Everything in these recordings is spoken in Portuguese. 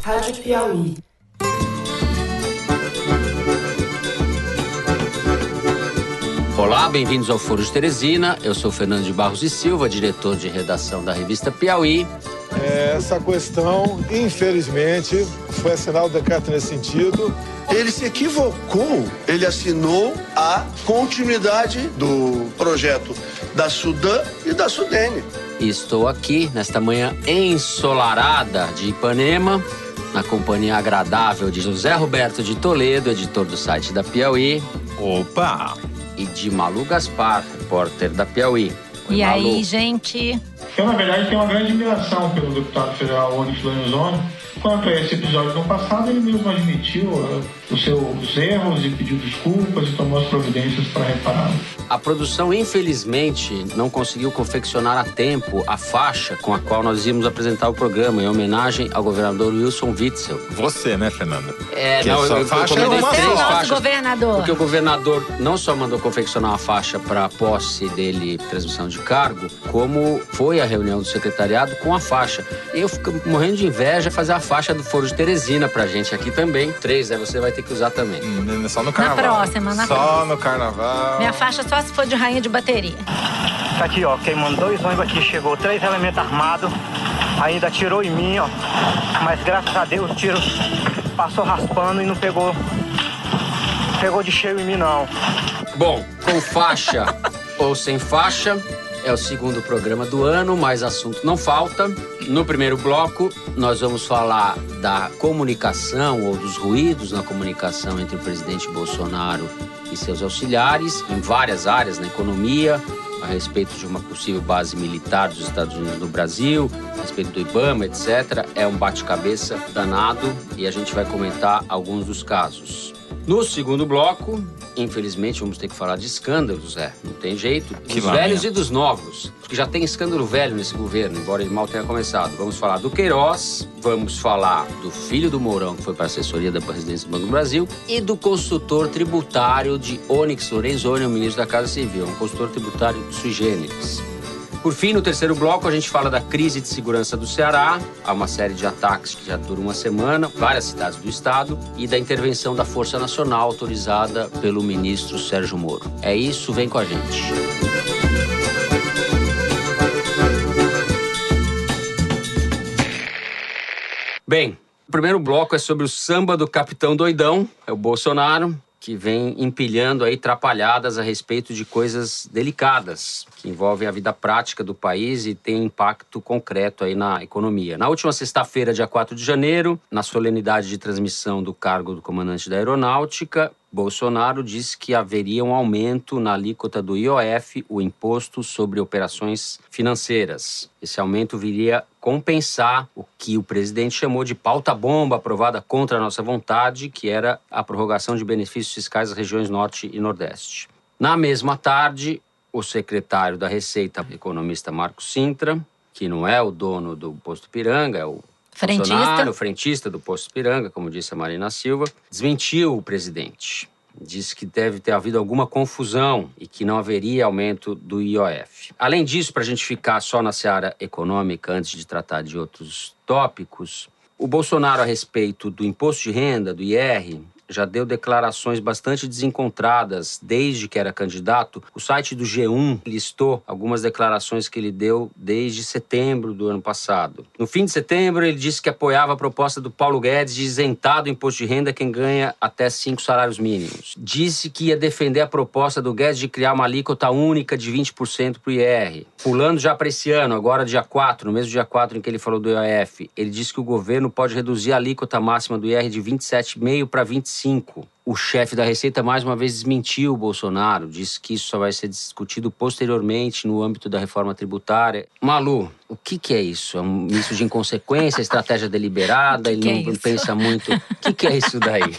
Rádio Piauí. Olá, bem-vindos ao Foro de Teresina. Eu sou Fernando de Barros e Silva, diretor de redação da revista Piauí. Essa questão, infelizmente, foi assinado o decreto nesse sentido. Ele se equivocou, ele assinou a continuidade do projeto da Sudam e da Sudene. E estou aqui, nesta manhã ensolarada de Ipanema, na companhia agradável de José Roberto de Toledo, editor do site da Piauí. Opa! E de Malu Gaspar, repórter da Piauí. Oi, e Malu. aí, gente? Eu, na verdade, tenho uma grande admiração pelo deputado federal Onyx Lorenzoni. Quanto a esse episódio no passado, ele mesmo admitiu os seus erros e pediu desculpas e tomou as providências para repará-los. A produção, infelizmente, não conseguiu confeccionar a tempo a faixa com a qual nós íamos apresentar o programa, em homenagem ao governador Wilson Witzel. Você, né, Fernando? Eu faixa encomendei é uma Você é o três nosso faixas. governador. Porque o governador não só mandou confeccionar uma faixa para a posse dele, transmissão de cargo, como foi a reunião do secretariado com a faixa. Eu fico morrendo de inveja fazer a faixa do Foro de Teresina pra gente aqui também. 3, você vai ter que usar também. Só no carnaval. Na próxima. Só no carnaval. Minha faixa só se for de rainha de bateria. Tá aqui, ó, queimando 2 ônibus aqui, chegou 3 elementos armados, ainda atirou em mim, ó, mas graças a Deus o tiro passou raspando e não pegou de cheio em mim, não. Bom, com faixa ou sem faixa, é o segundo programa do ano, mas assunto não falta. No primeiro bloco, nós vamos falar da comunicação ou dos ruídos na comunicação entre o presidente Bolsonaro e seus auxiliares, em várias áreas, na economia, a respeito de uma possível base militar dos Estados Unidos no Brasil, a respeito do IBAMA, etc. É um bate-cabeça danado e a gente vai comentar alguns dos casos. No segundo bloco, infelizmente, vamos ter que falar de escândalos, não tem jeito. Dos velhos e dos novos. Porque já tem escândalo velho nesse governo, embora ele mal tenha começado. Vamos falar do Queiroz, vamos falar do filho do Mourão, que foi para a assessoria da presidência do Banco do Brasil, e do consultor tributário de Onyx Lorenzoni, o ministro da Casa Civil, um consultor tributário sui generis. Por fim, no terceiro bloco, a gente fala da crise de segurança do Ceará. Há uma série de ataques que já duram uma semana, várias cidades do estado, e da intervenção da Força Nacional autorizada pelo ministro Sérgio Moro. É isso, vem com a gente. Bem, o primeiro bloco é sobre o samba do Capitão Doidão, é o Bolsonaro, que vem empilhando aí trapalhadas a respeito de coisas delicadas que envolvem a vida prática do país e tem impacto concreto aí na economia. Na última sexta-feira, dia 4 de janeiro, na solenidade de transmissão do cargo do comandante da Aeronáutica, Bolsonaro disse que haveria um aumento na alíquota do IOF, o Imposto sobre Operações Financeiras. Esse aumento viria compensar o que o presidente chamou de pauta-bomba aprovada contra a nossa vontade, que era a prorrogação de benefícios fiscais das regiões Norte e Nordeste. Na mesma tarde, o secretário da Receita, o economista Marcos Cintra, que não é o dono do Posto Ipiranga, é o Bolsonaro, frentista do Posto Ipiranga, como disse a Marina Silva, desmentiu o presidente. Disse que deve ter havido alguma confusão e que não haveria aumento do IOF. Além disso, para a gente ficar só na seara econômica, antes de tratar de outros tópicos, o Bolsonaro, a respeito do imposto de renda, do IR, já deu declarações bastante desencontradas desde que era candidato. O site do G1 listou algumas declarações que ele deu desde setembro do ano passado. No fim de setembro, ele disse que apoiava a proposta do Paulo Guedes de isentar do imposto de renda quem ganha até 5 salários mínimos. Disse que ia defender a proposta do Guedes de criar uma alíquota única de 20% para o IR. Pulando já para esse ano, agora dia 4, no mesmo dia 4 em que ele falou do IOF, ele disse que o governo pode reduzir a alíquota máxima do IR de 27,5% para 25%. O chefe da Receita mais uma vez desmentiu o Bolsonaro, disse que isso só vai ser discutido posteriormente no âmbito da reforma tributária. Malu, o que é isso? É um misto de inconsequência, estratégia deliberada, ele não pensa muito. O que é isso daí?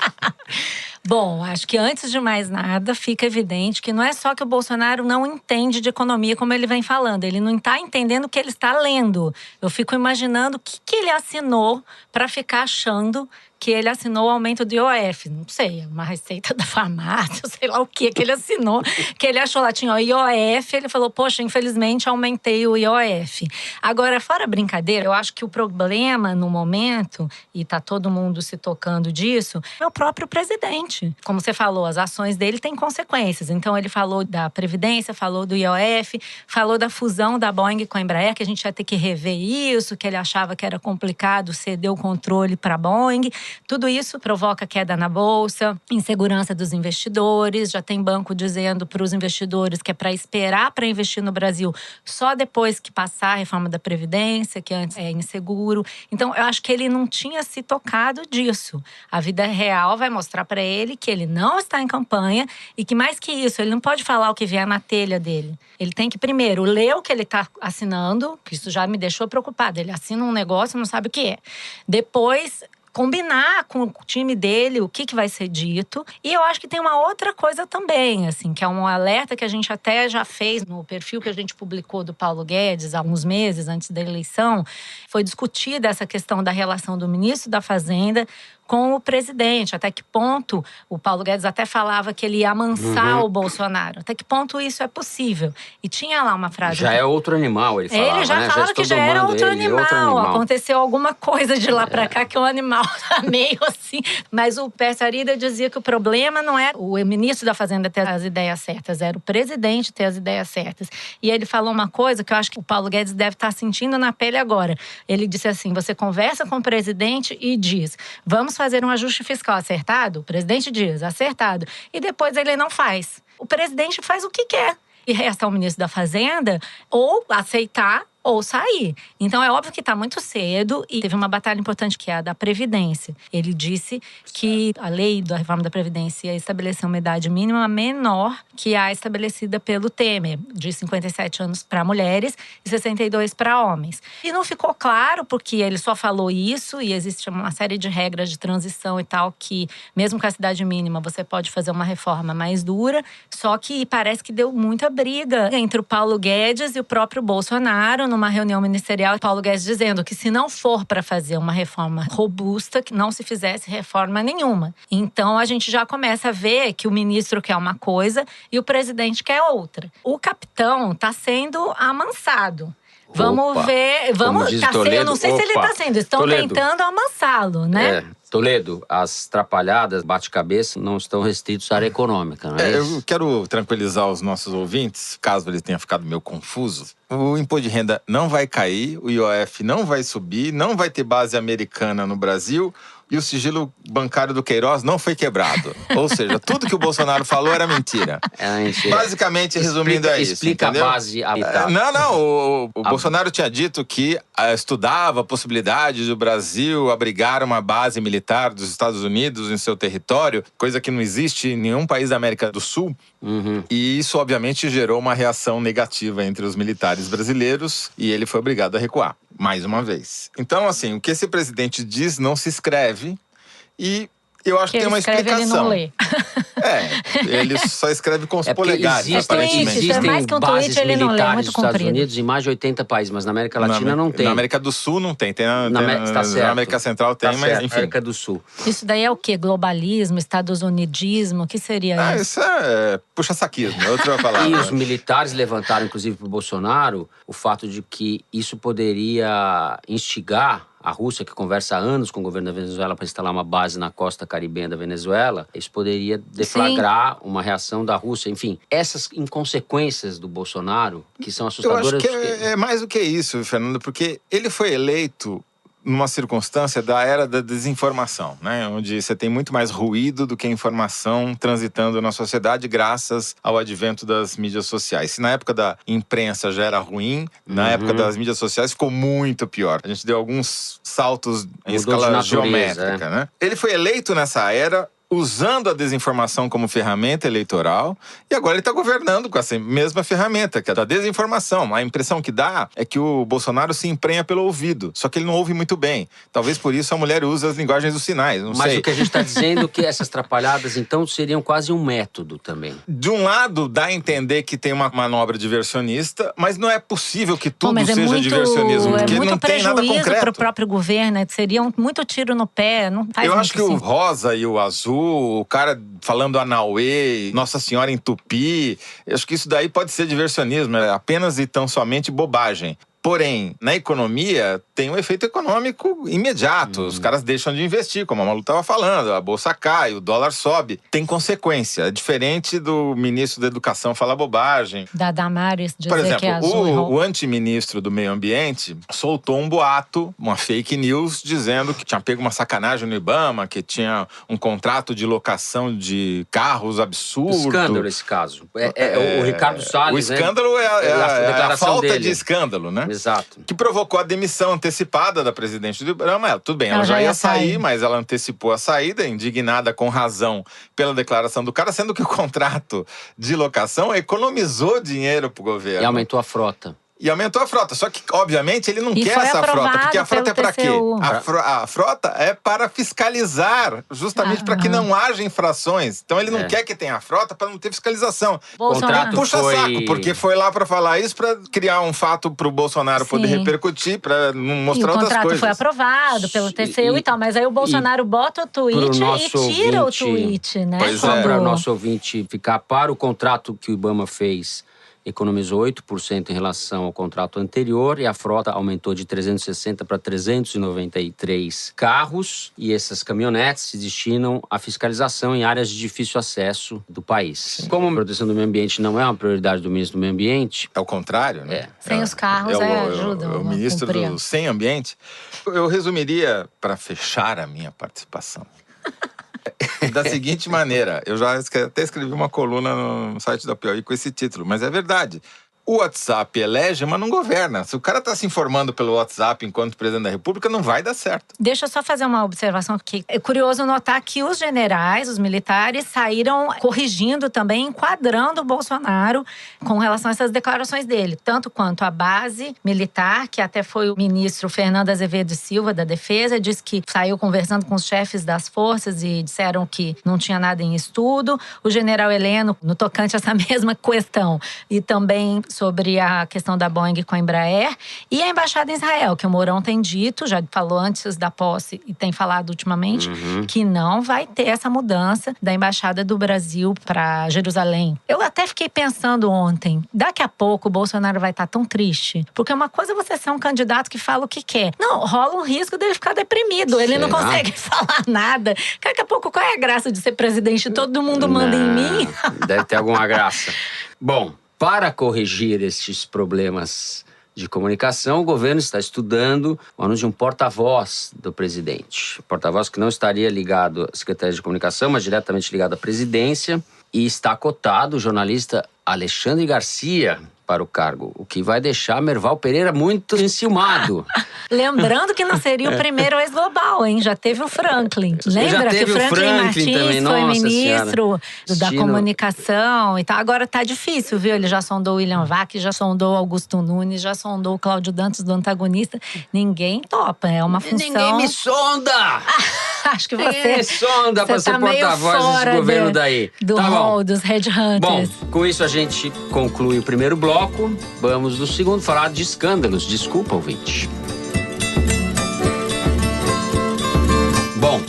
Bom, acho que antes de mais nada, fica evidente que não é só que o Bolsonaro não entende de economia, como ele vem falando. Ele não está entendendo o que ele está lendo. Eu fico imaginando o que ele assinou para ficar achando que ele assinou o aumento do IOF. Não sei, uma receita da farmácia, sei lá o que ele assinou. Que ele achou lá, tinha o IOF, ele falou, poxa, infelizmente aumentei o IOF. Agora, fora brincadeira, eu acho que o problema no momento, e tá todo mundo se tocando disso, é o próprio presidente. Como você falou, as ações dele têm consequências. Então, ele falou da Previdência, falou do IOF, falou da fusão da Boeing com a Embraer, que a gente ia ter que rever isso, que ele achava que era complicado ceder o controle para a Boeing. Tudo isso provoca queda na bolsa, insegurança dos investidores. Já tem banco dizendo para os investidores que é para esperar para investir no Brasil só depois que passar a reforma da Previdência, que antes é inseguro. Então, eu acho que ele não tinha se tocado disso. A vida real vai mostrar para ele que ele não está em campanha e que, mais que isso, ele não pode falar o que vier na telha dele. Ele tem que, primeiro, ler o que ele está assinando, que isso já me deixou preocupada. Ele assina um negócio e não sabe o que é. Depois, combinar com o time dele o que vai ser dito. E eu acho que tem uma outra coisa também, assim, que é um alerta que a gente até já fez no perfil que a gente publicou do Paulo Guedes há alguns meses antes da eleição. Foi discutida essa questão da relação do ministro da Fazenda com o presidente. Até que ponto, o Paulo Guedes até falava que ele ia amansar o Bolsonaro. Até que ponto isso é possível? E tinha lá uma frase… Já é outro animal, ele falava, ele já né? falava que já era outro animal. Aconteceu alguma coisa de lá pra cá que o animal tá meio assim. Mas o Pércio Arida dizia que o problema não é o ministro da Fazenda ter as ideias certas, era o presidente ter as ideias certas. E ele falou uma coisa que eu acho que o Paulo Guedes deve estar sentindo na pele agora. Ele disse assim, você conversa com o presidente e diz, vamos fazer um ajuste fiscal acertado? O presidente diz, acertado. E depois ele não faz. O presidente faz o que quer. E resta ao ministro da Fazenda ou aceitar ou sair. Então, é óbvio que está muito cedo e teve uma batalha importante que é a da Previdência. Ele disse que a lei da reforma da Previdência ia estabelecer uma idade mínima menor que a estabelecida pelo Temer, de 57 anos para mulheres e 62 para homens. E não ficou claro porque ele só falou isso e existe uma série de regras de transição e tal que, mesmo com a idade mínima, você pode fazer uma reforma mais dura. Só que parece que deu muita briga entre o Paulo Guedes e o próprio Bolsonaro numa reunião ministerial, Paulo Guedes dizendo que se não for para fazer uma reforma robusta, que não se fizesse reforma nenhuma. Então, a gente já começa a ver que o ministro quer uma coisa e o presidente quer outra. O capitão está sendo amansado. Vamos ver, eu não sei se ele está sendo, estão tentando amansá-lo, né? Toledo, as atrapalhadas, bate-cabeça, não estão restritos à área econômica, não é isso? Eu quero tranquilizar os nossos ouvintes, caso eles tenham ficado meio confusos. O imposto de renda não vai cair, o IOF não vai subir, não vai ter base americana no Brasil e o sigilo bancário do Queiroz não foi quebrado. Ou seja, tudo que o Bolsonaro falou era mentira. É mentira. Basicamente, resumindo, é isso. Explica entendeu? A base habitável. O Bolsonaro tinha dito que estudava a possibilidade do Brasil abrigar uma base militar dos Estados Unidos em seu território, coisa que não existe em nenhum país da América do Sul. E isso, obviamente, gerou uma reação negativa entre os militares brasileiros e ele foi obrigado a recuar, mais uma vez. Então, assim, o que esse presidente diz não se escreve e eu acho que tem uma explicação. Ele não lê. Ele só escreve com os polegares, aparentemente. Existem mais que um bases tweet, ele não lê, militares muito nos Estados comprido. Unidos em mais de 80 países, mas na América Latina não tem. Na América do Sul não tem. Tá certo. Na América Central tem, mas certo. enfim. América do Sul. Isso daí é o quê? Globalismo, estadunidentismo? O que seria isso? Isso é puxa-saquismo, é outra palavra. E os militares levantaram, inclusive, para o Bolsonaro, o fato de que isso poderia instigar a Rússia, que conversa há anos com o governo da Venezuela para instalar uma base na costa caribenha da Venezuela, isso poderia deflagrar uma reação da Rússia. Enfim, essas inconsequências do Bolsonaro, que são assustadoras… Eu acho que é mais do que isso, Fernando, porque ele foi eleito numa circunstância da era da desinformação, né? Onde você tem muito mais ruído do que informação transitando na sociedade graças ao advento das mídias sociais. Se na época da imprensa já era ruim, na época das mídias sociais ficou muito pior. A gente deu alguns saltos em escala geométrica, né? Ele foi eleito nessa era usando a desinformação como ferramenta eleitoral, e agora ele está governando com essa mesma ferramenta, que é da desinformação. A impressão que dá é que o Bolsonaro se emprenha pelo ouvido, só que ele não ouve muito bem. Talvez por isso a mulher use as linguagens dos sinais, não sei. Mas o que a gente está dizendo é que essas trapalhadas, então, seriam quase um método também. De um lado, dá a entender que tem uma manobra diversionista, mas não é possível que tudo seja diversionismo, porque não tem nada concreto. É muito prejuízo para o próprio governo, né? Seria muito tiro no pé, não faz. Eu acho que o rosa e o azul, o cara falando Anauê, Nossa Senhora em Tupi, eu acho que isso daí pode ser diversionismo, é apenas e tão somente bobagem. Porém, na economia, tem um efeito econômico imediato. Os caras deixam de investir, como a Malu estava falando. A bolsa cai, o dólar sobe. Tem consequência. É diferente do ministro da Educação falar bobagem. Da Damares dizer Por exemplo, que é azul. O antiministro do Meio Ambiente soltou um boato, uma fake news, dizendo que tinha pego uma sacanagem no IBAMA, que tinha um contrato de locação de carros absurdo. Escândalo esse caso. O Ricardo Salles, o escândalo é a falta dele. de escândalo, né? Exato. Que provocou a demissão antecipada da presidente do IBAMA. Tudo bem, ela já ia sair, mas ela antecipou a saída, indignada com razão pela declaração do cara, sendo que o contrato de locação economizou dinheiro pro governo. E aumentou a frota. E aumentou a frota. Só que, obviamente, ele não quer essa frota. Porque a frota é para quê? A frota é para fiscalizar, justamente para que não haja infrações. Então, ele não quer que tenha a frota para não ter fiscalização. Bolsonaro puxa saco, porque foi lá para falar isso, para criar um fato para o Bolsonaro poder repercutir, para não mostrar outras coisas. O contrato foi aprovado pelo TCU e tal, mas aí o Bolsonaro bota o tweet e tira o tweet, né? Pois Só para o nosso ouvinte ficar para o contrato que o IBAMA fez, economizou 8% em relação ao contrato anterior e a frota aumentou de 360 para 393 carros. E essas caminhonetes se destinam à fiscalização em áreas de difícil acesso do país. Sim. Como a proteção do meio ambiente não é uma prioridade do ministro do meio ambiente… É o contrário, né? Sem os carros ajuda. O ministro do sem ambiente. Eu resumiria, para fechar a minha participação, da seguinte maneira, eu já até escrevi uma coluna no site da Piauí com esse título, mas é verdade. O WhatsApp elege, mas não governa. Se o cara está se informando pelo WhatsApp enquanto presidente da República, não vai dar certo. Deixa eu só fazer uma observação aqui. É curioso notar que os generais, os militares, saíram corrigindo também, enquadrando o Bolsonaro com relação a essas declarações dele. Tanto quanto a base militar, que até foi o ministro Fernando Azevedo Silva, da Defesa, disse que saiu conversando com os chefes das forças e disseram que não tinha nada em estudo. O general Heleno, no tocante a essa mesma questão, e também sobre a questão da Boeing com a Embraer. E a Embaixada em Israel, que o Mourão tem dito, já falou antes da posse e tem falado ultimamente, que não vai ter essa mudança da Embaixada do Brasil para Jerusalém. Eu até fiquei pensando ontem, daqui a pouco o Bolsonaro vai estar tão triste. Porque uma coisa é você ser um candidato que fala o que quer. Não, rola um risco dele ficar deprimido. Ele não consegue falar nada. Daqui a pouco, qual é a graça de ser presidente? Todo mundo manda em mim? Deve ter alguma graça. Bom, para corrigir estes problemas de comunicação, o governo está estudando o anúncio de um porta-voz do presidente. Porta-voz que não estaria ligado à Secretaria de Comunicação, mas diretamente ligado à presidência. E está cotado o jornalista Alexandre Garcia para o cargo, o que vai deixar Merval Pereira muito enciumado. Lembrando que não seria o primeiro ex-global, hein? Já teve o Franklin. Lembra que o Franklin Martins também. foi ministro da comunicação e tal. Agora tá difícil, viu? Ele já sondou o William Vac, já sondou o Augusto Nunes, já sondou o Cláudio Dantas do Antagonista. Ninguém topa, é uma função… Ninguém me sonda! Acho que você… Ninguém me sonda para ser porta-voz desse governo daí. Do rol dos headhunters. Bom, com isso a gente conclui o primeiro bloco. Vamos no segundo falar de escândalos. Desculpa, ouvinte. Bom,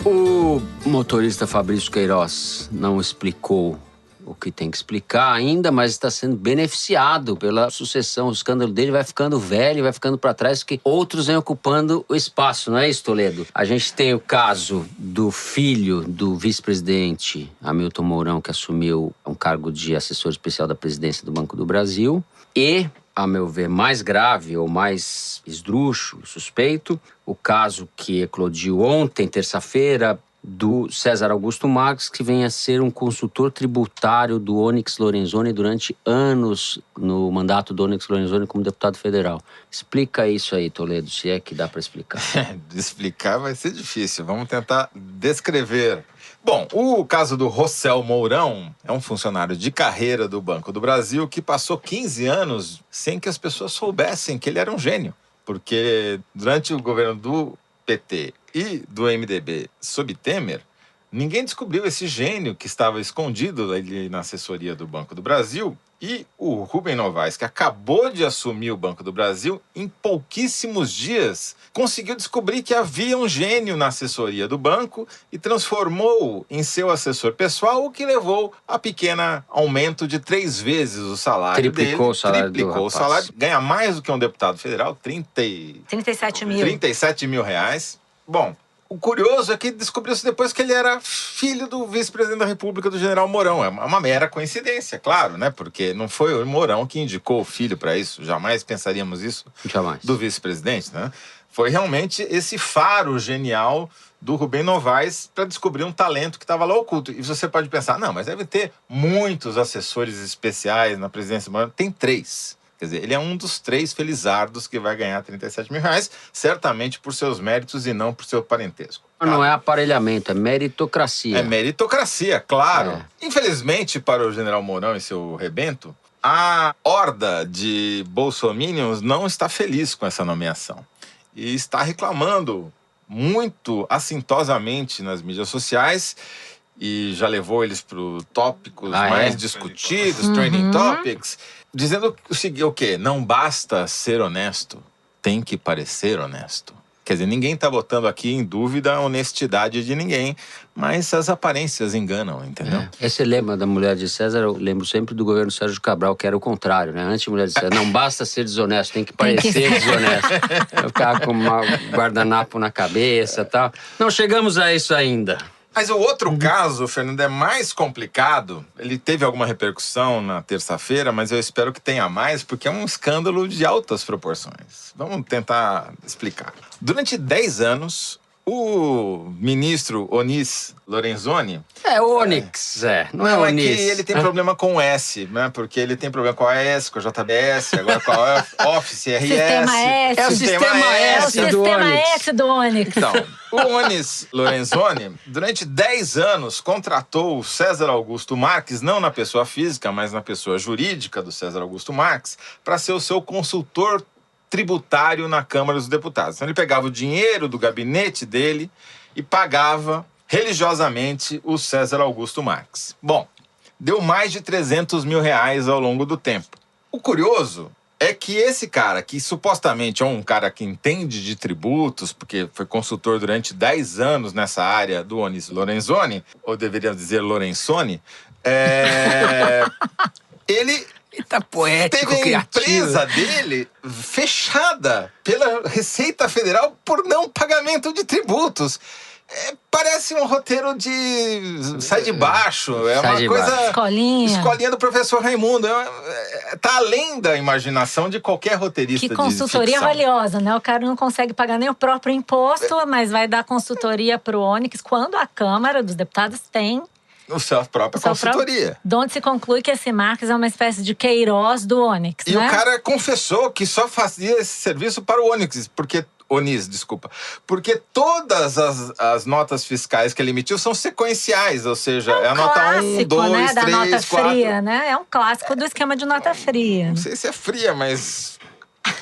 o motorista Fabrício Queiroz não explicou o que tem que explicar ainda, mas está sendo beneficiado pela sucessão. O escândalo dele vai ficando velho, vai ficando para trás, porque outros vêm ocupando o espaço, não é isso, Toledo? A gente tem o caso do filho do vice-presidente Hamilton Mourão, que assumiu um cargo de assessor especial da presidência do Banco do Brasil, e, a meu ver, mais grave ou mais esdrúxulo, suspeito, o caso que eclodiu ontem, terça-feira, do César Augusto Marques, que vem a ser um consultor tributário do Onyx Lorenzoni durante anos no mandato do Onyx Lorenzoni como deputado federal. Explica isso aí, Toledo, se é que dá para explicar. Explicar vai ser difícil. Vamos tentar descrever Bom, o caso do Rossel Mourão é um funcionário de carreira do Banco do Brasil que passou 15 anos sem que as pessoas soubessem que ele era um gênio. Porque durante o governo do PT e do MDB sob Temer, ninguém descobriu esse gênio que estava escondido ali na assessoria do Banco do Brasil. E o Rubem Novaes, que acabou de assumir o Banco do Brasil, em pouquíssimos dias conseguiu descobrir que havia um gênio na assessoria do banco e transformou em seu assessor pessoal, o que levou a pequeno aumento de 3 vezes o salário dele. Triplicou o salário Triplicou o salário. Ganha mais do que um deputado federal, 37 mil. 37 mil reais. Bom, o curioso é que descobriu-se depois que ele era filho do vice-presidente da República, do general Mourão. É uma mera coincidência, claro, né? Porque não foi o Mourão que indicou o filho para isso. Jamais pensaríamos isso. Jamais. Do vice-presidente, né? Foi realmente esse faro genial do Rubem Novaes para descobrir um talento que estava lá oculto. E você pode pensar, não, mas deve ter muitos assessores especiais na presidência do Mourão. Tem 3. Quer dizer, ele é um dos 3 felizardos que vai ganhar 37 mil reais, certamente por seus méritos e não por seu parentesco. Não é aparelhamento, é meritocracia. É meritocracia, claro. É. Infelizmente, para o general Mourão e seu rebento, a horda de bolsominions não está feliz com essa nomeação. E está reclamando muito assintosamente nas mídias sociais e já levou eles para os tópicos mais discutidos, trending topics, dizendo o quê? Não basta ser honesto, tem que parecer honesto. Quer dizer, ninguém está botando aqui em dúvida a honestidade de ninguém, mas as aparências enganam, entendeu? Esse lema da mulher de César, eu lembro sempre do governo Sérgio Cabral, que era o contrário, né? Antes mulher de César, não basta ser desonesto, tem que parecer desonesto. Eu ficava com um guardanapo na cabeça e tal. Não chegamos a isso ainda. Mas o outro caso, Fernando, é mais complicado. Ele teve alguma repercussão na terça-feira, mas eu espero que tenha mais, porque é um escândalo de altas proporções. Vamos tentar explicar. Durante 10 anos, o ministro Onix Lorenzoni... É Onyx, não é Onix. É que ele tem problema com o S, né? Porque ele tem problema com a AES, com a JBS, agora com a Office RS. Sistema S. É o sistema S do Onyx. S do Onyx. Então, o Onix Lorenzoni, durante 10 anos, contratou o César Augusto Marques, não na pessoa física, mas na pessoa jurídica do César Augusto Marques, para ser o seu consultor tributário na Câmara dos Deputados. Então ele pegava o dinheiro do gabinete dele e pagava religiosamente o César Augusto Marques. Bom, deu mais de 300 mil reais ao longo do tempo. O curioso é que esse cara, que supostamente é um cara que entende de tributos, porque foi consultor durante 10 anos nessa área do Onix Lorenzoni, ou deveria dizer Lorenzoni, ele... Tá poético, teve a criativo. empresa dele fechada pela Receita Federal por não pagamento de tributos. Parece um roteiro de sai de baixo. É Sai uma de coisa... Escolinha. Escolinha do professor Raimundo. Tá além da imaginação de qualquer roteirista Que consultoria de ficção. valiosa, né? O cara não consegue pagar nem o próprio imposto, mas vai dar consultoria pro Onyx quando a Câmara dos Deputados tem A sua própria consultoria. De onde se conclui que esse Marques é uma espécie de Queiroz do Onyx, E né? o cara confessou que só fazia esse serviço para o Onix, porque todas as notas fiscais que ele emitiu são sequenciais, ou seja, é a nota 1, 2, né, da 3, nota 4. fria, né? É um clássico do esquema de nota fria. Não sei se é fria, mas...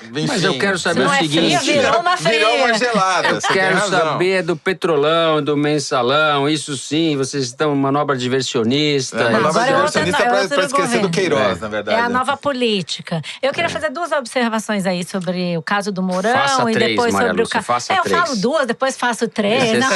Enfim, Mas eu quero saber não o é seguinte. fria, virou uma fria. Virou uma gelada. Eu você tem quero razão. saber do petrolão, do mensalão, isso sim, vocês estão em manobra diversionista. Manobra Agora é outra- diversionista é pra outro esquecer governo. do Queiroz, na verdade. É a nova política. Eu queria fazer 2 observações aí sobre o caso do Mourão Faça e 3, depois Maria sobre o Lúcia, caso. faça Eu 3. falo 2, depois faço 3. Não,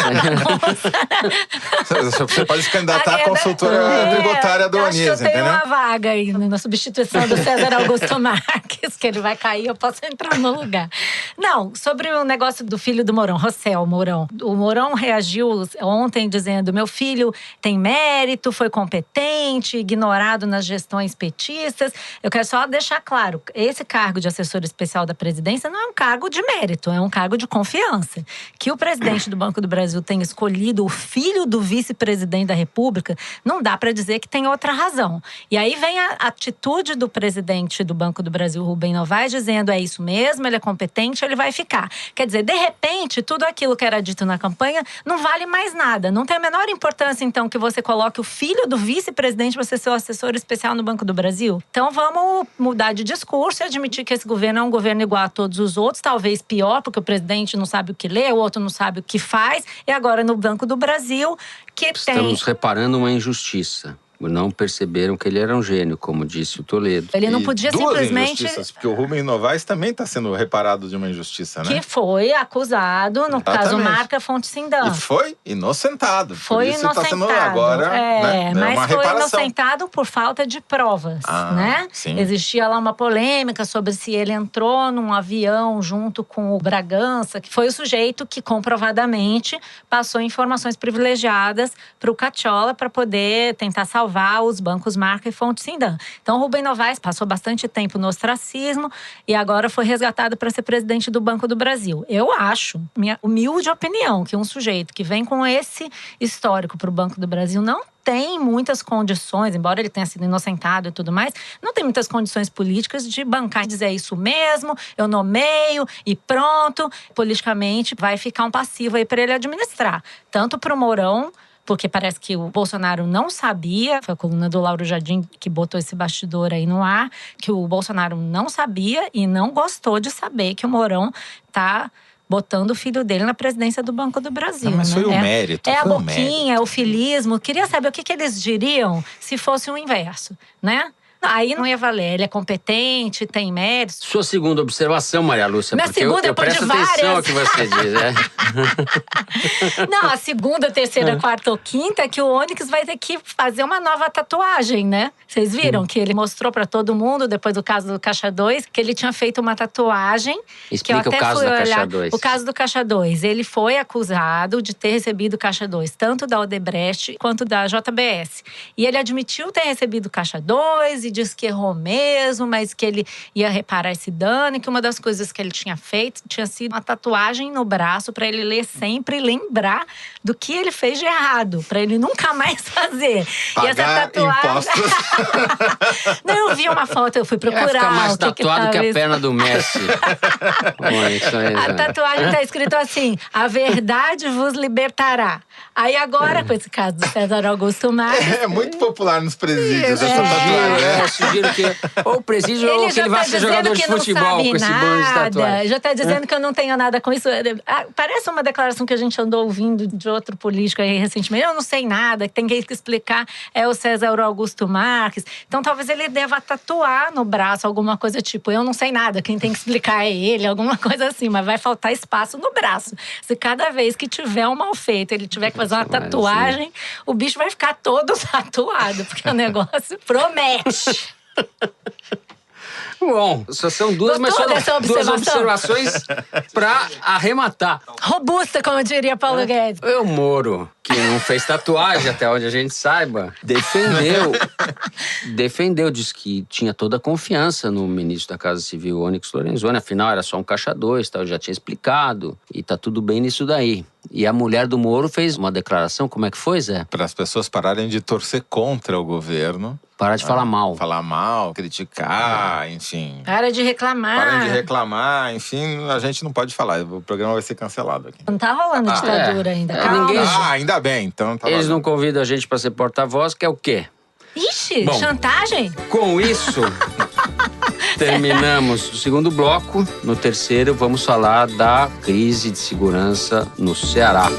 Você pode se candidatar à consultora tributária do Acho que eu Onix, tenho entendeu? uma vaga aí na substituição do César Augusto Marques, que ele vai cair, eu posso entrar no lugar. Não, sobre o negócio do filho do Mourão, Rossel Mourão. O Mourão reagiu ontem dizendo: meu filho tem mérito, foi competente, ignorado nas gestões petistas. Eu quero só deixar claro, esse cargo de assessor especial da presidência não é um cargo de mérito, é um cargo de confiança. Que o presidente do Banco do Brasil tenha escolhido o filho do vice-presidente da República, não dá para dizer que tem outra razão. E aí vem a atitude do presidente do Banco do Brasil, Rubem Novaes, dizendo: é isso mesmo, ele é competente, ele vai ficar. Quer dizer, de repente, tudo aquilo que era dito na campanha não vale mais nada. Não tem a menor importância, então, que você coloque o filho do vice-presidente para ser seu assessor especial no Banco do Brasil. Então, vamos mudar de discurso e admitir que esse governo é um governo igual a todos os outros, talvez pior, porque o presidente não sabe o que lê, o outro não sabe o que faz. E agora, no Banco do Brasil, que Estamos reparando uma injustiça. Não perceberam que ele era um gênio, como disse o Toledo. Ele não podia simplesmente… Porque o Rubem Novaes também está sendo reparado de uma injustiça, né? Que foi acusado, no caso Marca Fonte Sindam. E foi inocentado. Foi inocentado. Tá sendo agora, mas uma foi reparação. inocentado por falta de provas, né? Sim. Existia lá uma polêmica sobre se ele entrou num avião junto com o Bragança, que foi o sujeito que comprovadamente passou informações privilegiadas para o Cacciola para poder tentar salvar os bancos Marca e Fonte Sindam. Então, o Rubem Novaes passou bastante tempo no ostracismo e agora foi resgatado para ser presidente do Banco do Brasil. Eu acho, minha humilde opinião, que um sujeito que vem com esse histórico para o Banco do Brasil não tem muitas condições, embora ele tenha sido inocentado e tudo mais, não tem muitas condições políticas de bancar e dizer isso mesmo, eu nomeio e pronto. Politicamente vai ficar um passivo aí para ele administrar. Tanto para o Mourão, porque parece que o Bolsonaro não sabia, foi a coluna do Lauro Jardim que botou esse bastidor aí no ar, que o Bolsonaro não sabia e não gostou de saber que o Mourão tá botando o filho dele na presidência do Banco do Brasil. Mas foi o mérito. É a boquinha, é o filismo. Queria saber o que eles diriam se fosse o inverso, né? Aí não ia valer, ele é competente, tem méritos. Sua segunda observação, Maria Lúcia, Minha porque segunda, eu presto depois de atenção várias. ao que você diz, né? Não, a segunda, terceira, quarta ou quinta é que o Onyx vai ter que fazer uma nova tatuagem, né? Vocês viram que ele mostrou pra todo mundo, depois do caso do Caixa 2, que ele tinha feito uma tatuagem. Explica que eu até o caso fui da Caixa olhar. 2. O caso do Caixa 2, ele foi acusado de ter recebido Caixa 2, tanto da Odebrecht quanto da JBS. E ele admitiu ter recebido Caixa 2 e disse que errou mesmo, mas que ele ia reparar esse dano e que uma das coisas que ele tinha feito tinha sido uma tatuagem no braço para ele ler sempre e lembrar do que ele fez de errado, para ele nunca mais fazer. Pagar e essa tatuagem… impostos. Não, eu vi uma foto, eu fui procurar. Vai ficar mais o que tatuado que a talvez… perna do Messi. Bom, isso aí, A tatuagem tá escrito assim: a verdade vos libertará. Aí agora, com esse caso do César Augusto Marques… É muito popular nos presídios essa Sugiro, tatuagem, né? sugiro que ou o presídio ou que já ele vai tá ser dizendo jogador que de não futebol sabe com esse banho de tatuagem. Já tá dizendo que eu não tenho nada com isso. Parece uma declaração que a gente andou ouvindo de outro político aí recentemente. Eu não sei nada, quem tem que explicar é o César Augusto Marques. Então talvez ele deva tatuar no braço alguma coisa tipo, eu não sei nada, quem tem que explicar é ele, alguma coisa assim. Mas vai faltar espaço no braço. Se cada vez que tiver um mal feito, ele tiver que fazer uma tatuagem, o bicho vai ficar todo tatuado, porque o negócio promete. Bom, só são duas, mas só duas observações para arrematar. Robusta, como diria Paulo Guedes. O Moro, que não fez tatuagem, até onde a gente saiba, defendeu, disse que tinha toda a confiança no ministro da Casa Civil, Onyx Lorenzoni. Afinal, era só um Caixa 2, tal, já tinha explicado. E tá tudo bem nisso daí. E a mulher do Moro fez uma declaração, como é que foi, Zé? Para as pessoas pararem de torcer contra o governo. Parar de falar mal. Falar mal, criticar, enfim. Para de reclamar. Parem de reclamar, enfim, a gente não pode falar. O programa vai ser cancelado aqui. Não tá rolando ditadura ainda, calma. Ninguém… ainda bem, então tá Eles valendo. não convidam a gente para ser porta-voz, que é o quê? Ixi, Bom, chantagem? Com isso, terminamos o segundo bloco. No terceiro, vamos falar da crise de segurança no Ceará.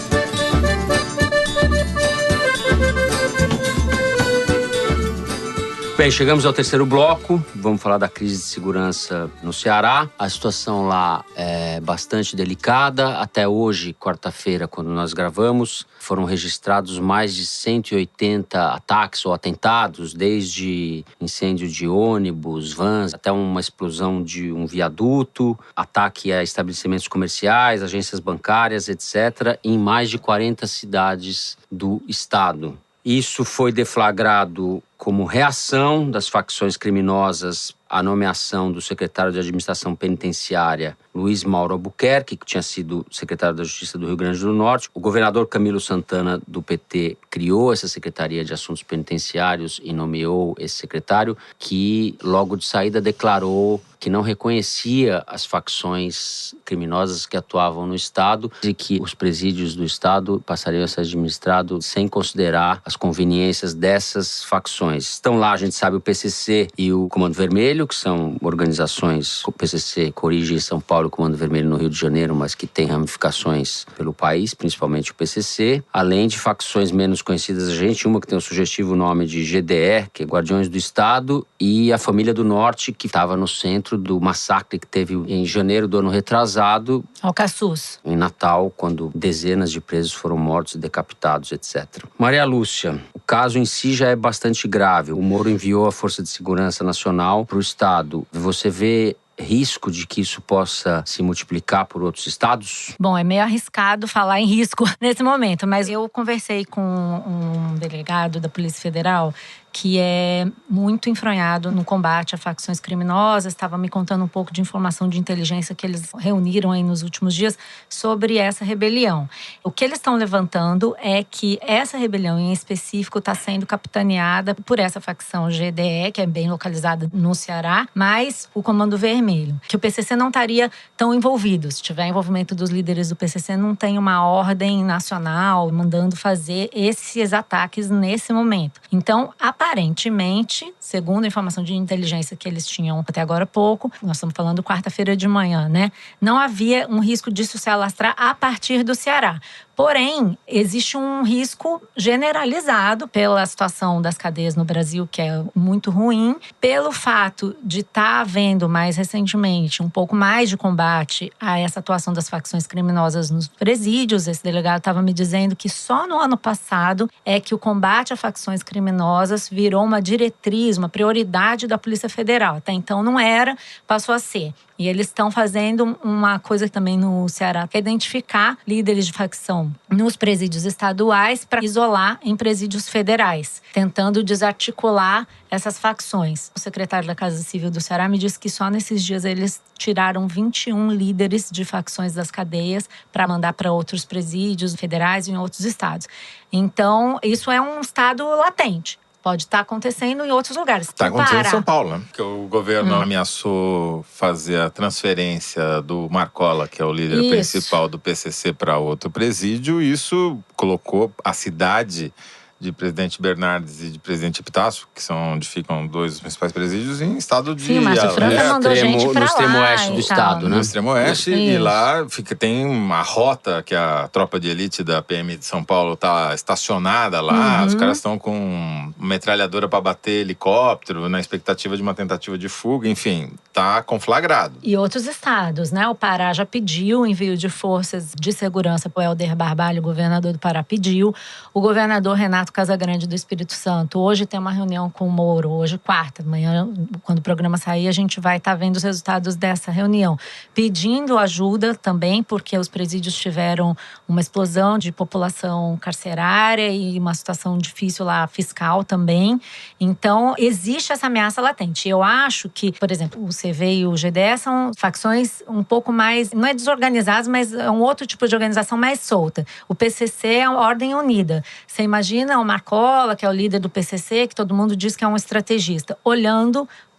Bem, chegamos ao terceiro bloco. Vamos falar da crise de segurança no Ceará. A situação lá é bastante delicada. Até hoje, quarta-feira, quando nós gravamos, foram registrados mais de 180 ataques ou atentados, desde incêndio de ônibus, vans, até uma explosão de um viaduto, ataque a estabelecimentos comerciais, agências bancárias, etc., em mais de 40 cidades do estado. Isso foi deflagrado como reação das facções criminosas à nomeação do secretário de Administração Penitenciária, Luiz Mauro Albuquerque, que tinha sido secretário da Justiça do Rio Grande do Norte. O governador Camilo Santana, do PT, criou essa Secretaria de Assuntos Penitenciários e nomeou esse secretário, que logo de saída declarou que não reconhecia as facções criminosas que atuavam no Estado e que os presídios do Estado passariam a ser administrados sem considerar as conveniências dessas facções. Estão lá, a gente sabe, o PCC e o Comando Vermelho, que são organizações, o PCC com origem em São Paulo, o Comando Vermelho no Rio de Janeiro, mas que tem ramificações pelo país, principalmente o PCC, além de facções menos conhecidas da gente, uma que tem o sugestivo nome de GDE, que é Guardiões do Estado, e a Família do Norte, que estava no centro do massacre que teve em janeiro do ano retrasado, Alcaçuz, em Natal, quando dezenas de presos foram mortos, decapitados, etc. Maria Lúcia, o caso em si já é bastante grave. O Moro enviou a Força de Segurança Nacional para o Estado. Você vê risco de que isso possa se multiplicar por outros estados? Bom, é meio arriscado falar em risco nesse momento, mas eu conversei com um delegado da Polícia Federal que é muito enfronhado no combate a facções criminosas, estava me contando um pouco de informação de inteligência que eles reuniram aí nos últimos dias sobre essa rebelião. O que eles estão levantando é que essa rebelião em específico está sendo capitaneada por essa facção GDE, que é bem localizada no Ceará, mas o Comando Vermelho, que o PCC não estaria tão envolvido. Se tiver envolvimento dos líderes do PCC, não tem uma ordem nacional mandando fazer esses ataques nesse momento. Então, aparentemente, segundo a informação de inteligência que eles tinham até agora há pouco, nós estamos falando quarta-feira de manhã, né? Não havia um risco disso se alastrar a partir do Ceará. Porém, existe um risco generalizado pela situação das cadeias no Brasil, que é muito ruim, pelo fato de estar havendo mais recentemente um pouco mais de combate a essa atuação das facções criminosas nos presídios. Esse delegado estava me dizendo que só no ano passado é que o combate a facções criminosas virou uma diretriz, uma prioridade da Polícia Federal. Até então não era, passou a ser. E eles estão fazendo uma coisa também no Ceará, que é identificar líderes de facção nos presídios estaduais para isolar em presídios federais, tentando desarticular essas facções. O secretário da Casa Civil do Ceará me disse que só nesses dias eles tiraram 21 líderes de facções das cadeias para mandar para outros presídios federais e em outros estados. Então, isso é um estado latente. Pode estar acontecendo em outros lugares. Está acontecendo em São Paulo, né? Porque o governo ameaçou fazer a transferência do Marcola, que é o líder principal do PCC, para outro presídio. E isso colocou a cidade de Presidente Bernardes e de Presidente Epitácio, que são onde ficam dois dos principais presídios, em estado de... Sim, o Márcio França mandou gente pra lá. No extremo oeste do estado, né? No extremo oeste. E lá tem uma rota que a tropa de elite da PM de São Paulo está estacionada lá. Os caras estão com metralhadora para bater helicóptero, na expectativa de uma tentativa de fuga. Enfim, tá conflagrado. E outros estados, né? O Pará já pediu o envio de forças de segurança para o Helder Barbalho, o governador do Pará pediu. O governador Renato Casagrande do Espírito Santo hoje tem uma reunião com o Moro, hoje quarta, amanhã, quando o programa sair, a gente vai estar vendo os resultados dessa reunião, pedindo ajuda também, porque os presídios tiveram uma explosão de população carcerária e uma situação difícil lá fiscal também. Então, existe essa ameaça latente. Eu acho que, por exemplo, o CV e o GDE são facções um pouco mais, não é desorganizadas, mas é um outro tipo de organização mais solta. O PCC é a Ordem Unida. Você imagina o Marcola, que é o líder do PCC, que todo mundo diz que é um estrategista,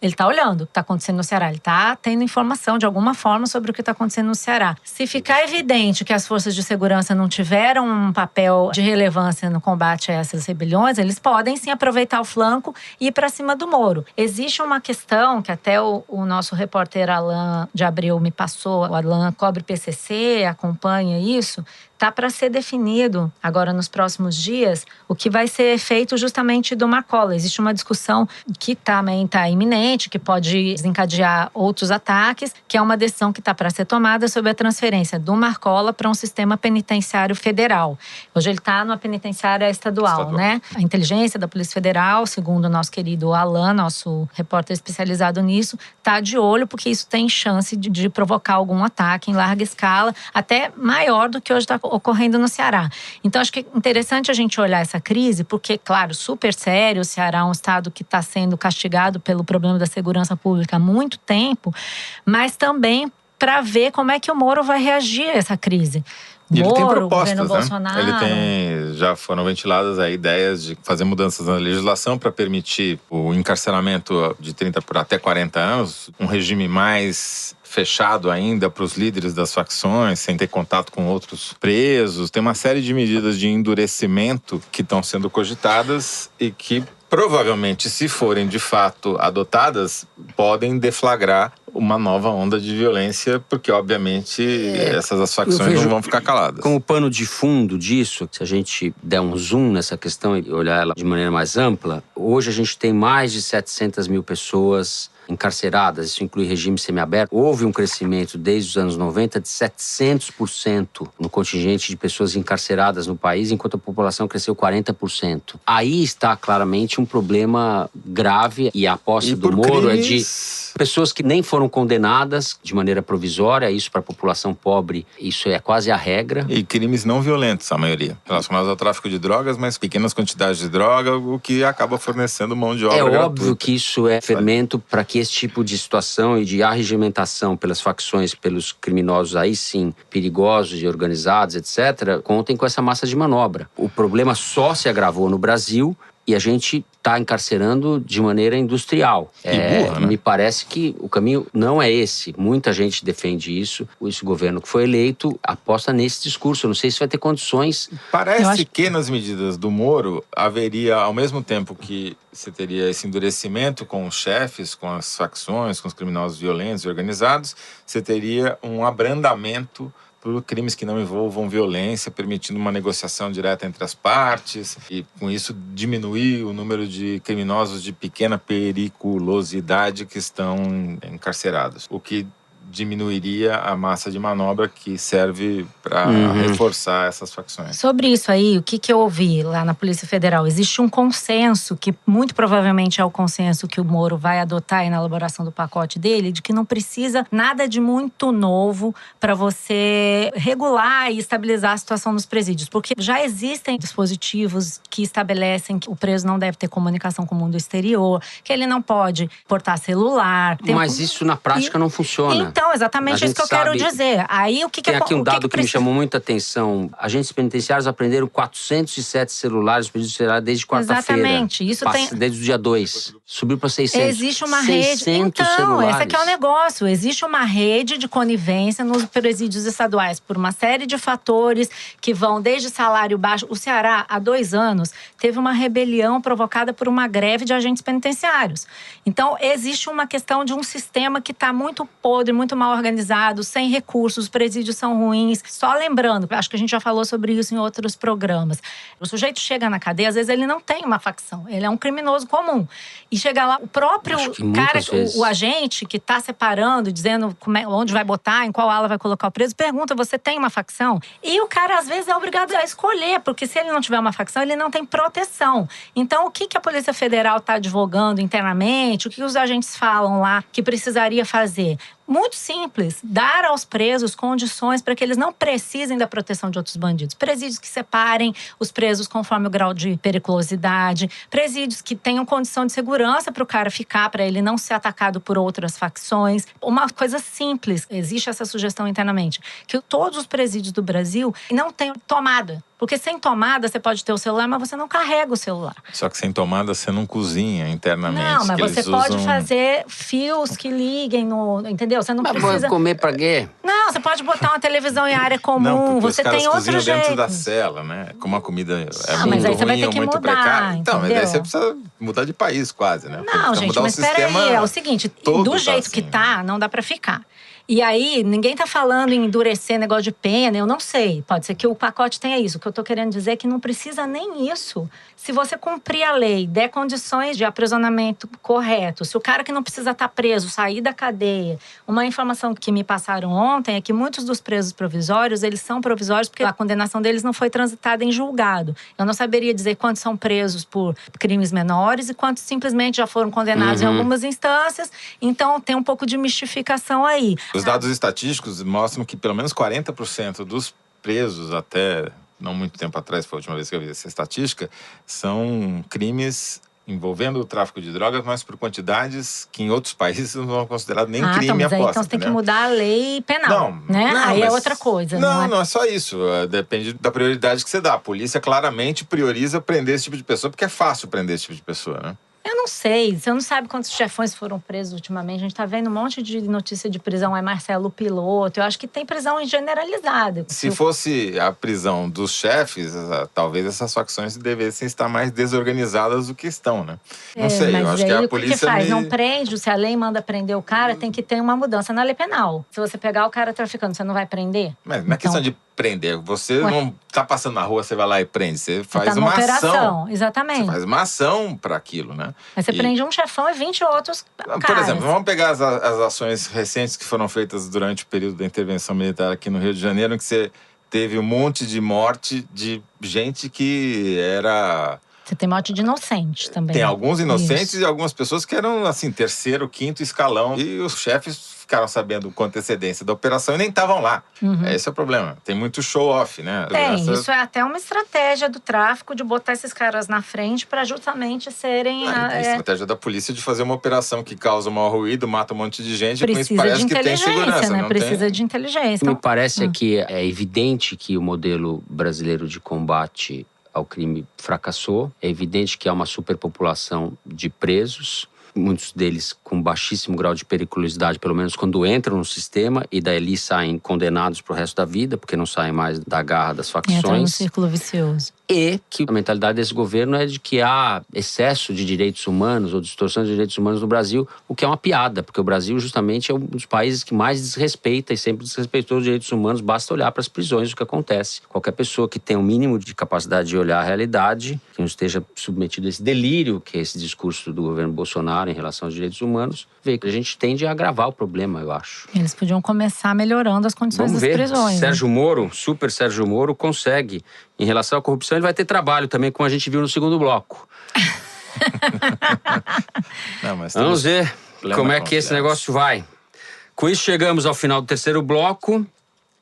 ele está olhando o que está acontecendo no Ceará. Ele está tendo informação de alguma forma sobre o que está acontecendo no Ceará. Se ficar evidente que as forças de segurança não tiveram um papel de relevância no combate a essas rebeliões, eles podem sim aproveitar o flanco e ir para cima do Moro. Existe uma questão que até o nosso repórter Alain de Abreu me passou. O Alain cobre PCC, acompanha isso. Está para ser definido agora nos próximos dias o que vai ser feito justamente do Marcola. Existe uma discussão que também está iminente, emergente, que pode desencadear outros ataques, que é uma decisão que está para ser tomada sobre a transferência do Marcola para um sistema penitenciário federal. Hoje ele está numa penitenciária estadual, né? A inteligência da Polícia Federal, segundo o nosso querido Alan, nosso repórter especializado nisso, está de olho, porque isso tem chance de provocar algum ataque em larga escala, até maior do que hoje está ocorrendo no Ceará. Então, acho que é interessante a gente olhar essa crise, porque, claro, super sério, o Ceará é um estado que está sendo castigado pelo problema da segurança pública há muito tempo, mas também para ver como é que o Moro vai reagir a essa crise. E ele tem Moro, propostas, governo né? Bolsonaro. Já foram ventiladas ideias de fazer mudanças na legislação para permitir o encarceramento de 30 por até 40 anos, um regime mais fechado ainda para os líderes das facções, sem ter contato com outros presos. Tem uma série de medidas de endurecimento que estão sendo cogitadas e que provavelmente, se forem de fato adotadas, podem deflagrar uma nova onda de violência, porque obviamente essas facções não vão ficar caladas. Como pano de fundo disso, se a gente der um zoom nessa questão e olhar ela de maneira mais ampla, hoje a gente tem mais de 700 mil pessoas encarceradas, isso inclui regime semiaberto. Houve um crescimento desde os anos 90 de 700% no contingente de pessoas encarceradas no país, enquanto a população cresceu 40%. Aí está claramente um problema grave, e a posse do Moro é de pessoas que nem foram condenadas de maneira provisória. Isso para a população pobre, isso é quase a regra. E crimes não violentos, a maioria, relacionados ao tráfico de drogas, mas pequenas quantidades de droga, o que acaba fornecendo mão de obra gratuita. É óbvio que isso é fermento para que esse tipo de situação e de arregimentação pelas facções, pelos criminosos aí sim, perigosos e organizados, etc., contem com essa massa de manobra. O problema só se agravou no Brasil e a gente está encarcerando de maneira industrial. Burra, né? Me parece que o caminho não é esse. Muita gente defende isso. Esse governo que foi eleito aposta nesse discurso. Eu não sei se vai ter condições. Parece que nas medidas do Moro haveria, ao mesmo tempo que você teria esse endurecimento com os chefes, com as facções, com os criminosos violentos e organizados, você teria um abrandamento por crimes que não envolvam violência, permitindo uma negociação direta entre as partes e, com isso, diminuir o número de criminosos de pequena periculosidade que estão encarcerados. O que diminuiria a massa de manobra que serve para reforçar essas facções. Sobre isso aí, o que eu ouvi lá na Polícia Federal? Existe um consenso, que muito provavelmente é o consenso que o Moro vai adotar aí na elaboração do pacote dele, de que não precisa nada de muito novo para você regular e estabilizar a situação nos presídios. Porque já existem dispositivos que estabelecem que o preso não deve ter comunicação com o mundo exterior, que ele não pode portar celular. Mas isso na prática não funciona. Então, exatamente isso que eu quero dizer. Aí, Tem aqui um dado que me chamou muita atenção. Agentes penitenciários apreenderam 407 celulares desde quarta-feira. Exatamente. Isso desde o dia 2. Subiu para 600. Existe uma rede. Então, celulares. esse aqui é o negócio. Existe uma rede de conivência nos presídios estaduais por uma série de fatores que vão desde salário baixo. O Ceará, há 2 anos, teve uma rebelião provocada por uma greve de agentes penitenciários. Então, existe uma questão de um sistema que está muito podre, muito mal organizado, sem recursos, os presídios são ruins. Só lembrando, acho que a gente já falou sobre isso em outros programas. O sujeito chega na cadeia, às vezes ele não tem uma facção, ele é um criminoso comum. E chega lá, o próprio cara, o agente que está separando, dizendo onde vai botar, em qual ala vai colocar o preso, pergunta, você tem uma facção? E o cara, às vezes, é obrigado a escolher, porque se ele não tiver uma facção, ele não tem proteção. Então, o que a Polícia Federal está advogando internamente, o que os agentes falam lá que precisaria fazer? Muito simples, dar aos presos condições para que eles não precisem da proteção de outros bandidos. Presídios que separem os presos conforme o grau de periculosidade, presídios que tenham condição de segurança para o cara ficar, para ele não ser atacado por outras facções. Uma coisa simples, existe essa sugestão internamente, que todos os presídios do Brasil não tenham tomada. Porque sem tomada você pode ter o celular, mas você não carrega o celular. Só que sem tomada você não cozinha internamente. Não, mas você pode fazer fios que liguem no… Entendeu? Você não precisa… Mas comer pra quê? Não, você pode botar uma televisão em área comum. Não, você tem outro jeito. dentro da cela, né? Como a comida é muito mas aí você vai ruim ter que ou muito mudar, precária. Então, mas entendeu? aí você precisa mudar de país quase, né? Não, gente, mas peraí. É o seguinte, do jeito assim, que tá, não dá pra ficar. E aí, ninguém tá falando em endurecer negócio de pena, eu não sei. Pode ser que o pacote tenha isso. O que eu tô querendo dizer é que não precisa nem isso. Se você cumprir a lei, der condições de aprisionamento correto, se o cara que não precisa estar preso sair da cadeia. Uma informação que me passaram ontem é que muitos dos presos provisórios, eles são provisórios porque a condenação deles não foi transitada em julgado. Eu não saberia dizer quantos são presos por crimes menores e quantos simplesmente já foram condenados em algumas instâncias. Então, tem um pouco de mistificação aí. Os dados estatísticos mostram que pelo menos 40% dos presos até não muito tempo atrás, foi a última vez que eu vi essa estatística, são crimes envolvendo o tráfico de drogas, mas por quantidades que em outros países não são considerados nem crime mas após. Então você tem que mudar a lei penal, né? Não, aí é outra coisa. Não é só isso. Depende da prioridade que você dá. A polícia claramente prioriza prender esse tipo de pessoa, porque é fácil prender esse tipo de pessoa, né? Eu não sei. Você não sabe quantos chefões foram presos ultimamente. A gente tá vendo um monte de notícia de prisão. É Marcelo Piloto. Eu acho que tem prisão generalizada. Se fosse a prisão dos chefes, talvez essas facções devessem estar mais desorganizadas do que estão, né? Não sei, mas eu acho que a o polícia... que faz? Não prende. Se a lei manda prender o cara, tem que ter uma mudança na lei penal. Se você pegar o cara traficando, você não vai prender? Mas não é questão de prender. Você não tá passando na rua, você vai lá e prende. Você faz tá uma operação, exatamente. Você faz uma ação para aquilo, né? Mas você prende um chefão e 20 outros caras. Por exemplo, vamos pegar as ações recentes que foram feitas durante o período da intervenção militar aqui no Rio de Janeiro, em que você teve um monte de morte de gente que era... Você tem morte de inocente também. Tem alguns inocentes Isso. E algumas pessoas que eram, assim, terceiro, quinto escalão. E os chefes ficaram sabendo com antecedência da operação e nem estavam lá. Esse é o problema. Tem muito show-off, né? Isso é até uma estratégia do tráfico de botar esses caras na frente para justamente serem... A estratégia da polícia de fazer uma operação que causa um maior ruído, mata um monte de gente. Precisa com isso parece de que tem segurança, né? não Precisa tem? de inteligência. Me parece que é evidente que o modelo brasileiro de combate ao crime fracassou. É evidente que há uma superpopulação de presos, muitos deles com baixíssimo grau de periculosidade, pelo menos quando entram no sistema, e dali saem condenados para o resto da vida, porque não saem mais da garra das facções. Entra num círculo vicioso. E que a mentalidade desse governo é de que há excesso de direitos humanos ou distorção de direitos humanos no Brasil, o que é uma piada, porque o Brasil justamente é um dos países que mais desrespeita e sempre desrespeitou os direitos humanos. Basta olhar para as prisões, o que acontece. Qualquer pessoa que tenha um mínimo de capacidade de olhar a realidade, que não esteja submetido a esse delírio, que é esse discurso do governo Bolsonaro em relação aos direitos humanos, vê que a gente tende a agravar o problema, eu acho. Eles podiam começar melhorando as condições das prisões. Sérgio Moro, super Sérgio Moro, consegue. Em relação à corrupção, ele vai ter trabalho também, como a gente viu no segundo bloco. Vamos ver como é que esse negócio vai. Com isso, chegamos ao final do terceiro bloco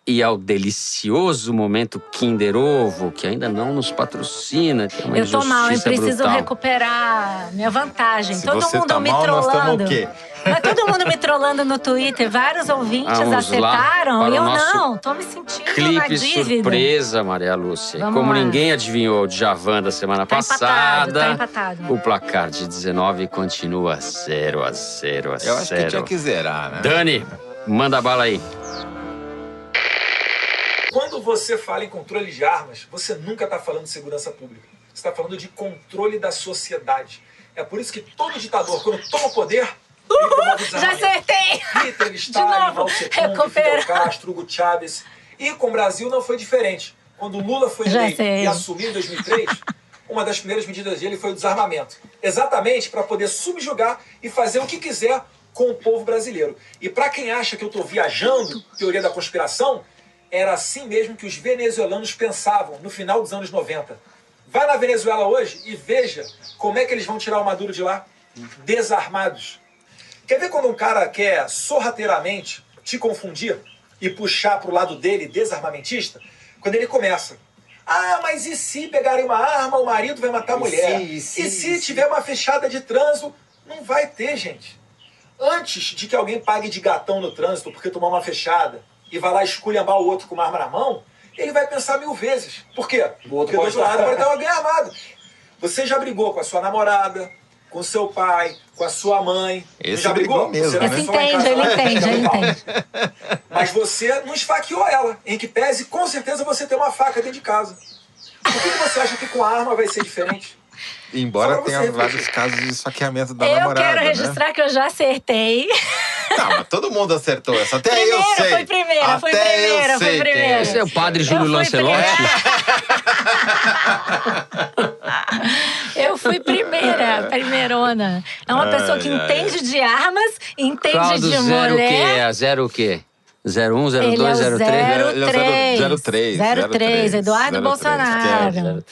e ao delicioso momento Kinder Ovo, que ainda não nos patrocina. Que é uma eu tô mal, eu preciso brutal. recuperar minha vantagem. Se todo você mundo tá me mal, nós trollando. estamos o quê? Mas todo mundo me trollando no Twitter, vários ouvintes Vamos acertaram. lá para E o eu nosso não, tô me sentindo na clipe dívida. surpresa, Maria Lúcia. Vamos Como lá. ninguém adivinhou o Djavan da semana passada, Tá empatado. o placar de 19 continua 0-0. Eu acho que tinha que zerar, né? Dani, manda bala aí. Quando você fala em controle de armas, você nunca está falando de segurança pública. Você está falando de controle da sociedade. É por isso que todo ditador, quando toma o poder, ele promove Já desarmamento. acertei! Hitler, De Stalin, novo, Mao Tse Tung, recupera. Fidel Castro, Hugo Chávez. E com o Brasil não foi diferente. Quando o Lula foi Já eleito sei. e assumiu em 2003, uma das primeiras medidas dele foi o desarmamento. Exatamente para poder subjugar e fazer o que quiser com o povo brasileiro. E para quem acha que eu estou viajando, teoria da conspiração, era assim mesmo que os venezuelanos pensavam no final dos anos 90. Vai na Venezuela hoje e veja como é que eles vão tirar o Maduro de lá. Desarmados. Quer ver quando um cara quer sorrateiramente te confundir e puxar para o lado dele desarmamentista? Quando ele começa. Ah, mas e se pegarem uma arma, o marido vai matar a mulher? E se tiver uma fechada de trânsito? Não vai ter, gente. Antes de que alguém pague de gatão no trânsito porque tomar uma fechada e vai lá esculhambar o outro com uma arma na mão, ele vai pensar 1000 vezes. Por quê? Porque do outro lado pode ter alguém armado. Você já brigou com a sua namorada, com seu pai, com a sua mãe. Esse já brigou mesmo, Você né? não Esse foi lá em entende, casa ele lá, entende, já ele no pau. entende. Mas você não esfaqueou ela, em que pese, com certeza você tem uma faca dentro de casa. Por que você acha que com a arma vai ser diferente? Embora Só pra tenha você vários casos de esfaqueamento da Eu namorada, quero né? registrar que eu já acertei. Não, mas todo mundo acertou essa. Até eu sei. Foi primeira. Esse é o padre Júlio Lancelotti? Eu fui primeirona. É uma pessoa que entende de armas, entende Cláudio de zero mulher. Zero o quê? 01, 02, Ele é o 03? 03, Eduardo Bolsonaro.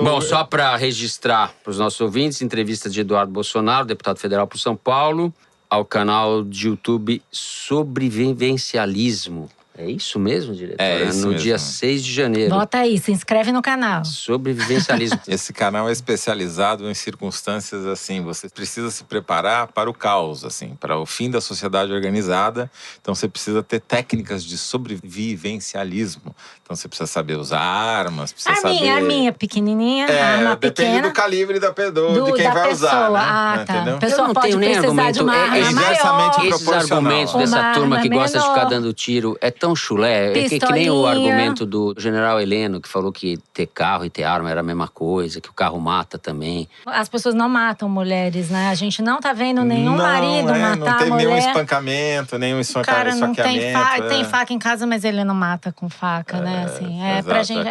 Bom, só para registrar para os nossos ouvintes, entrevista de Eduardo Bolsonaro, deputado federal por São Paulo, ao canal de YouTube Sobrevivencialismo. É isso mesmo, diretora? É isso no mesmo. dia 6 de janeiro. Bota aí, se inscreve no canal. Sobrevivencialismo. Esse canal é especializado em circunstâncias assim, você precisa se preparar para o caos, assim, para o fim da sociedade organizada. Então você precisa ter técnicas de sobrevivencialismo. Então você precisa saber usar armas, precisa saber... Arminha pequenininha, arma depende pequena. do calibre de quem da vai pessoa. usar, né? Ah, tá. Entendeu? A pessoa Eu não pode tenho nem precisar de uma argumento. arma inversamente maior. Esses proporcional. argumentos dessa Uma turma que arma gosta de ficar menor. dando tiro é tão chulé. É que nem o Pistolinha. argumento do general Heleno, que falou que ter carro e ter arma era a mesma coisa, que o carro mata também. As pessoas não matam mulheres, né? A gente não tá vendo nenhum marido matar não tem a mulher. nenhum espancamento, nenhum O cara não tem esfaqueamento. tem faca em casa, mas ele não mata com faca, né? Assim, Exato, pra gente.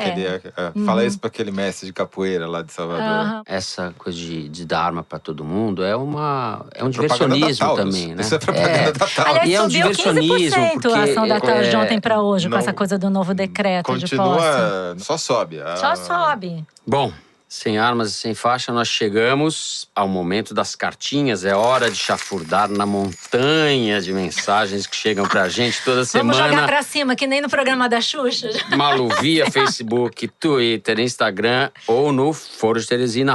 Fala isso pra aquele mestre de capoeira lá de Salvador. Aham. Essa coisa de dar arma pra todo mundo é um Propaganda diversionismo da Taurus. também, né? Isso é propaganda da Taurus. Aliás, E é um subiu diversionismo, 15% a ação da porque, Taurus de ontem pra hoje, com não- essa coisa do novo decreto de posse. Continua, só sobe. Só sobe. Bom, sem armas e sem faixa, nós chegamos ao momento das cartinhas. É hora de chafurdar na montanha de mensagens que chegam pra gente toda Vamos jogar semana. pra cima, que nem no programa da Xuxa. Malu via Facebook, Twitter, Instagram ou no Foro de Teresina,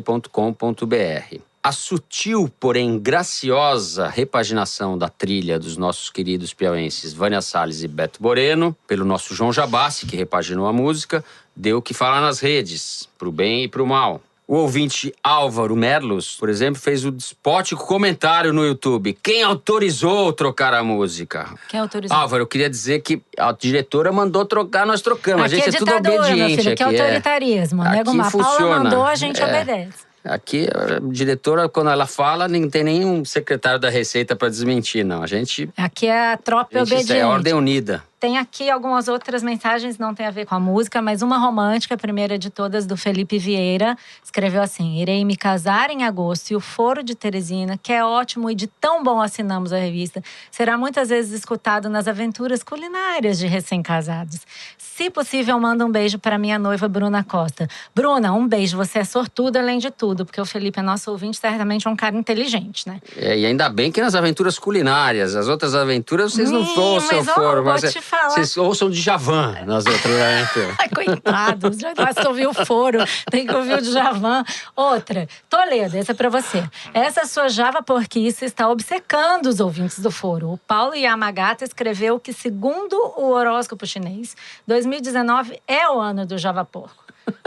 @revistapiauí.com.br. A sutil, porém graciosa repaginação da trilha dos nossos queridos piauenses Vânia Salles e Beto Moreno, pelo nosso João Jabassi, que repaginou a música, deu o que falar nas redes, pro bem e pro mal. O ouvinte Álvaro Merlos, por exemplo, fez o despótico comentário no YouTube. Quem autorizou trocar a música? Quem autorizou? Álvaro, eu queria dizer que a diretora mandou trocar, nós trocamos. Aqui a gente é tudo ditadura, obediente. meu filho, aqui é autoritarismo. Nego Aqui uma Paula funciona. mandou, a gente obedece. Aqui, a diretora, quando ela fala, não tem nenhum secretário da Receita para desmentir, não. A gente Aqui é a tropa obediente. é ordem unida. Tem aqui algumas outras mensagens, não tem a ver com a música, mas uma romântica, a primeira de todas, do Felipe Vieira. Escreveu assim: irei me casar em agosto e o Foro de Teresina, que é ótimo e de tão bom assinamos a revista, será muitas vezes escutado nas aventuras culinárias de recém-casados. Se possível, manda um beijo para minha noiva Bruna Costa. Bruna, um beijo, você é sortuda além de tudo, porque o Felipe é nosso ouvinte, certamente é um cara inteligente, né? E ainda bem que nas aventuras culinárias. As outras aventuras vocês não ouçam o Foro. Vou te falar. Vocês ouçam de Javan nas outras aventuras. Ai, coitados, já basta ouvir o Foro, tem que ouvir o Djavan. Outra, Toledo, essa é pra você. Essa sua Java porquice está obcecando os ouvintes do Foro. O Paulo Yamagata escreveu que, segundo o horóscopo chinês, 2019 é o ano do Java porco.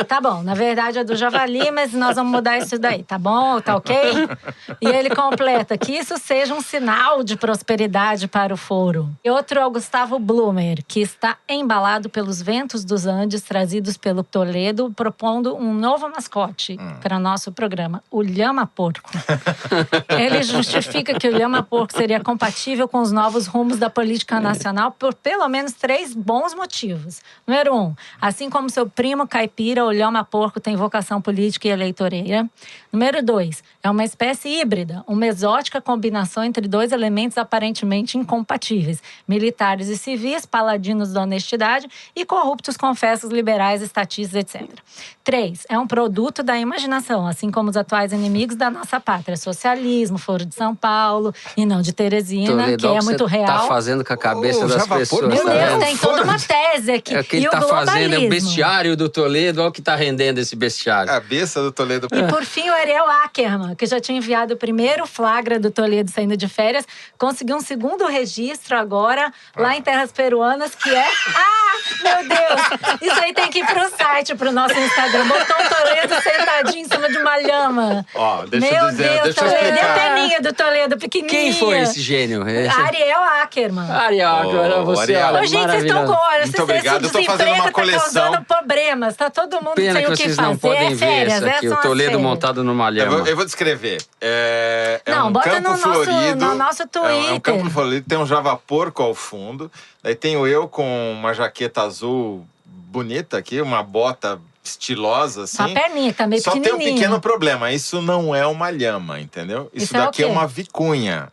Tá bom, na verdade é do javali, mas nós vamos mudar isso daí, tá bom? Tá ok? E ele completa que isso seja um sinal de prosperidade para o Foro. E outro é o Gustavo Blumer, que está embalado pelos ventos dos Andes trazidos pelo Toledo, propondo um novo mascote para nosso programa, o Lhama Porco. Ele justifica que o Lhama Porco seria compatível com os novos rumos da política nacional por pelo menos 3 bons motivos. Número 1, assim como seu primo caipira, o Lhama Porco tem vocação política e eleitoreira. Número 2, é uma espécie híbrida, uma exótica combinação entre 2 elementos aparentemente incompatíveis: militares e civis, paladinos da honestidade e corruptos confessos liberais, estatistas, etc. 3, é um produto da imaginação, assim como os atuais inimigos da nossa pátria: socialismo, Foro de São Paulo e não de Teresina, Toledo, que é muito você real. tá fazendo com a cabeça das Java pessoas. Porco, Meu tá Deus, vendo? tem toda uma tese aqui. É o que e ele o tá fazendo, é o globalismo. bestiário do Toledo, olha o que tá rendendo esse bestiário. Cabeça do Toledo. E por fim, o Ariel Ackerman, que já tinha enviado o primeiro flagra do Toledo saindo de férias, conseguiu um segundo registro agora, lá em terras peruanas, que é... Meu Deus! Isso aí tem que ir pro site, pro nosso Instagram. Botou o Toledo sentadinho em cima de uma lhama. Ó, deixa eu Meu dizer, Deus, deixa eu Toledo. E a explicar. peninha do Toledo, pequenininha. Quem foi esse gênio? Ariel Ackerman. Ariel, Ô, você Ariel. olha, Ô, gente, vocês estão maravilhoso. com... Muito obrigado, eu tô fazendo uma coleção. Tá causando problemas. Tá todo todo mundo Pena tem que o que vocês fazer. não podem ver férias, isso aqui. O Toledo montado numa lhama. Eu vou descrever. É Não, um bota campo no florido. nosso Twitter. É um campo florido, tem um javaporco ao fundo. Daí tenho eu com uma jaqueta azul bonita aqui, uma bota estilosa, assim. Uma perninha, tá meio Só tem um pequenininho. pequeno problema, isso não é uma lhama, entendeu? Isso daqui é uma vicunha.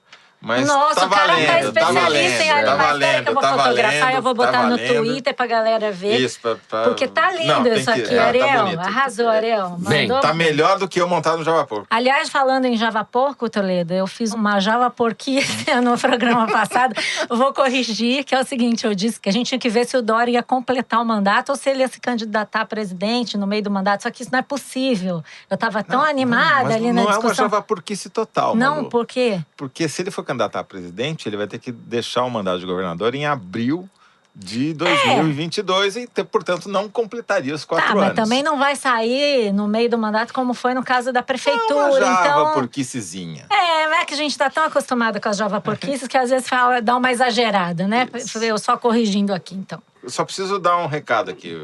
Mas Nossa, tá o cara valendo, tá especialista em animais. Espera que eu vou fotografar e eu vou botar no Twitter pra galera ver. Isso, porque tá lindo isso aqui, Ariel. Tá arrasou, Ariel. Bem, tá melhor do que eu montado no javaporco. Aliás, falando em javaporco, Toledo, eu fiz uma javaporquice no programa passado. Eu vou corrigir, que é o seguinte, eu disse que a gente tinha que ver se o Dória ia completar o mandato ou se ele ia se candidatar a presidente no meio do mandato. Só que isso não é possível. Eu tava tão animada ali na discussão. Não é uma javaporquice total, Não, Malu. por quê? Porque se ele for candidato a presidente, ele vai ter que deixar o mandato de governador em abril de 2022 e, portanto, não completaria os 4 anos. Mas também não vai sair no meio do mandato como foi no caso da prefeitura. Uma então, javaporquicezinha. não é que a gente tá tão acostumado com as javaporquices que às vezes dá uma exagerada, né? Eu só corrigindo aqui, então. Eu só preciso dar um recado aqui,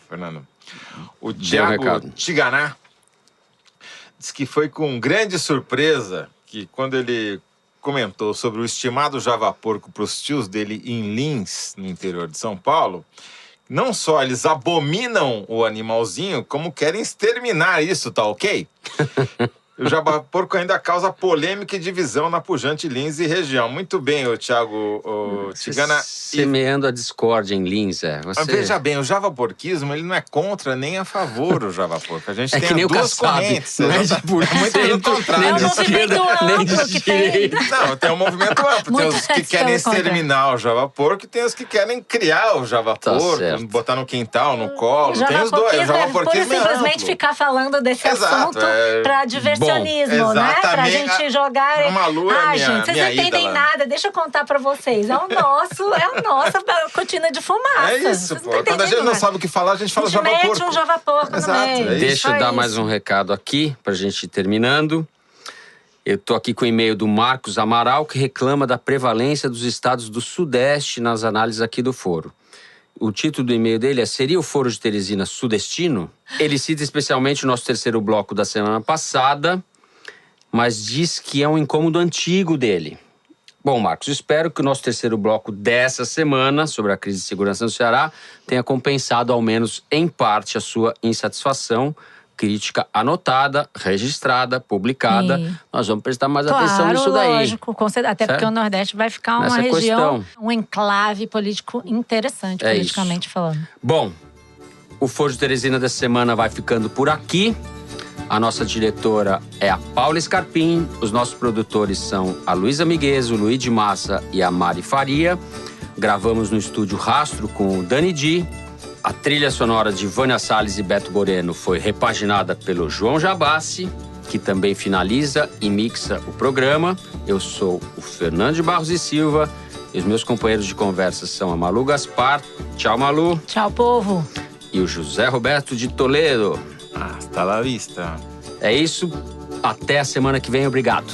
Fernando. O Thiago Tiganá disse que foi com grande surpresa que quando ele comentou sobre o estimado javaporco para os tios dele em Lins, no interior de São Paulo, não só eles abominam o animalzinho, como querem exterminar isso, tá ok? O javaporco ainda causa polêmica e divisão na pujante Lins e região. Muito bem, o Thiago Tigana. Semeando a discórdia em Lins, Mas veja bem, o javaporquismo, ele não é contra nem a favor o javaporco. A gente tem que nem duas correntes. Não é de por muito pelo contrário. É um movimento amplo que tem. Não, tem um movimento amplo. Tem os que querem exterminar o javaporco e tem os que querem criar o javaporco, botar no quintal, no colo. Tem os dois. O javaporquismo é simplesmente ficar falando desse assunto pra diversionismo, né? Pra gente jogar. Gente, vocês não entendem nada. Deixa eu contar pra vocês. É a nossa cortina de fumaça. É isso, pô. Quando a gente não sabe o que falar, a gente fala javaporco. Mete um javaporco no meio. Deixa eu dar mais um recado aqui, pra gente ir terminando. Eu tô aqui com o e-mail do Marcos Amaral, que reclama da prevalência dos estados do Sudeste nas análises aqui do foro. O título do e-mail dele é: seria o Foro de Teresina sudestino? Ele cita especialmente o nosso terceiro bloco da semana passada, mas diz que é um incômodo antigo dele. Bom, Marcos, espero que o nosso terceiro bloco dessa semana, sobre a crise de segurança no Ceará, tenha compensado, ao menos em parte, a sua insatisfação. Crítica anotada, registrada, publicada. Nós vamos prestar mais atenção nisso daí. Lógico, até porque o Nordeste vai ficar uma região, um enclave político interessante, politicamente falando. Bom, o Foro de Teresina dessa semana vai ficando por aqui. A nossa diretora é a Paula Scarpim. Os nossos produtores são a Luísa Miguez, o Luiz de Massa e a Mari Faria. Gravamos no estúdio Rastro com o Dani Di. A trilha sonora de Vânia Salles e Beto Moreno foi repaginada pelo João Jabassi, que também finaliza e mixa o programa. Eu sou o Fernando de Barros e Silva e os meus companheiros de conversa são a Malu Gaspar. Tchau, Malu. Tchau, povo. E o José Roberto de Toledo. Hasta la vista. É isso. Até a semana que vem. Obrigado.